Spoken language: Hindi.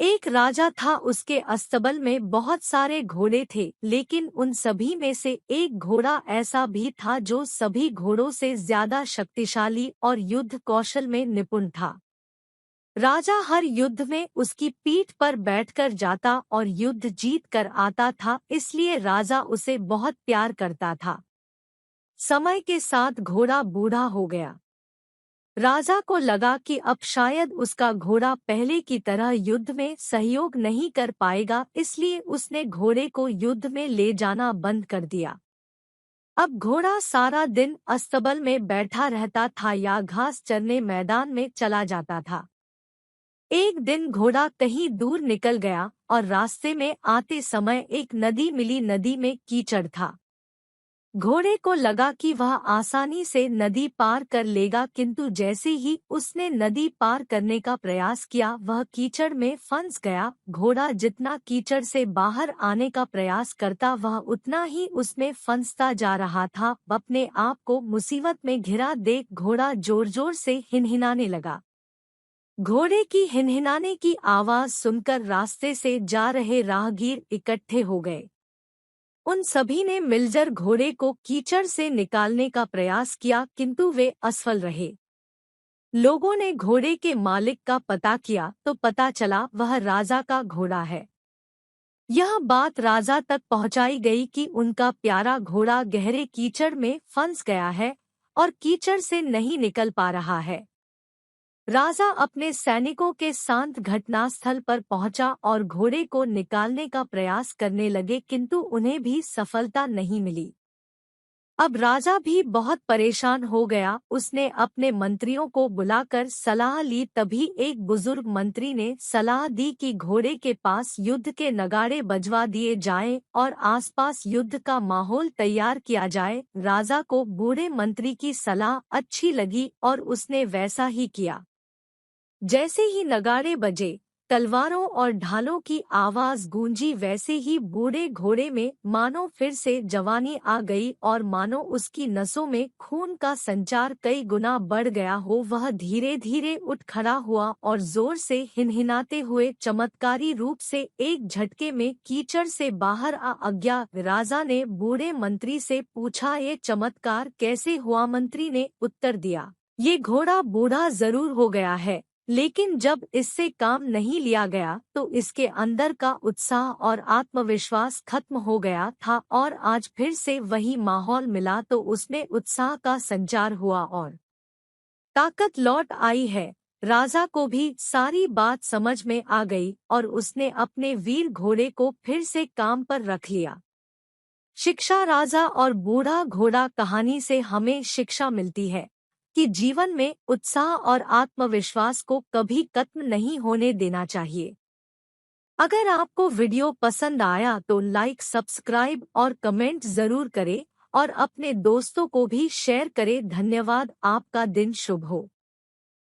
एक राजा था, उसके अस्तबल में बहुत सारे घोड़े थे, लेकिन उन सभी में से एक घोड़ा ऐसा भी था जो सभी घोड़ों से ज्यादा शक्तिशाली और युद्ध कौशल में निपुण था। राजा हर युद्ध में उसकी पीठ पर बैठकर जाता और युद्ध जीत कर आता था, इसलिए राजा उसे बहुत प्यार करता था। समय के साथ घोड़ा बूढ़ा हो गया। राजा को लगा कि अब शायद उसका घोड़ा पहले की तरह युद्ध में सहयोग नहीं कर पाएगा, इसलिए उसने घोड़े को युद्ध में ले जाना बंद कर दिया। अब घोड़ा सारा दिन अस्तबल में बैठा रहता था या घास चरने मैदान में चला जाता था। एक दिन घोड़ा कहीं दूर निकल गया और रास्ते में आते समय एक नदी मिली। नदी में कीचड़ था। घोड़े को लगा कि वह आसानी से नदी पार कर लेगा, किंतु जैसे ही उसने नदी पार करने का प्रयास किया वह कीचड़ में फंस गया। घोड़ा जितना कीचड़ से बाहर आने का प्रयास करता वह उतना ही उसमें फंसता जा रहा था। अपने आप को मुसीबत में घिरा देख घोड़ा जोर जोर से हिनहिनाने लगा। घोड़े की हिनहिनाने की आवाज सुनकर रास्ते से जा रहे राहगीर इकट्ठे हो गए। उन सभी ने मिलकर घोड़े को कीचड़ से निकालने का प्रयास किया, किंतु वे असफल रहे। लोगों ने घोड़े के मालिक का पता किया तो पता चला वह राजा का घोड़ा है। यह बात राजा तक पहुंचाई गई कि उनका प्यारा घोड़ा गहरे कीचड़ में फंस गया है और कीचड़ से नहीं निकल पा रहा है। राजा अपने सैनिकों के साथ घटनास्थल पर पहुंचा और घोड़े को निकालने का प्रयास करने लगे, किंतु उन्हें भी सफलता नहीं मिली। अब राजा भी बहुत परेशान हो गया। उसने अपने मंत्रियों को बुलाकर सलाह ली। तभी एक बुजुर्ग मंत्री ने सलाह दी कि घोड़े के पास युद्ध के नगाड़े बजवा दिए जाएं और आसपास युद्ध का माहौल तैयार किया जाए। राजा को बूढ़े मंत्री की सलाह अच्छी लगी और उसने वैसा ही किया। जैसे ही नगाड़े बजे, तलवारों और ढालों की आवाज गूंजी, वैसे ही बूढ़े घोड़े में मानो फिर से जवानी आ गई और मानो उसकी नसों में खून का संचार कई गुना बढ़ गया हो। वह धीरे धीरे उठ खड़ा हुआ और जोर से हिनहिनाते हुए चमत्कारी रूप से एक झटके में कीचड़ से बाहर आ गया। राजा ने बूढ़े मंत्री से पूछा, ये चमत्कार कैसे हुआ? मंत्री ने उत्तर दिया, ये घोड़ा बूढ़ा जरूर हो गया है, लेकिन जब इससे काम नहीं लिया गया तो इसके अंदर का उत्साह और आत्मविश्वास खत्म हो गया था और आज फिर से वही माहौल मिला तो उसमें उत्साह का संचार हुआ और ताकत लौट आई है। राजा को भी सारी बात समझ में आ गई और उसने अपने वीर घोड़े को फिर से काम पर रख लिया। शिक्षा। राजा और बूढ़ा घोड़ा कहानी से हमें शिक्षा मिलती है कि जीवन में उत्साह और आत्मविश्वास को कभी खत्म नहीं होने देना चाहिए। अगर आपको वीडियो पसंद आया तो लाइक, सब्सक्राइब और कमेंट जरूर करें और अपने दोस्तों को भी शेयर करें। धन्यवाद। आपका दिन शुभ हो।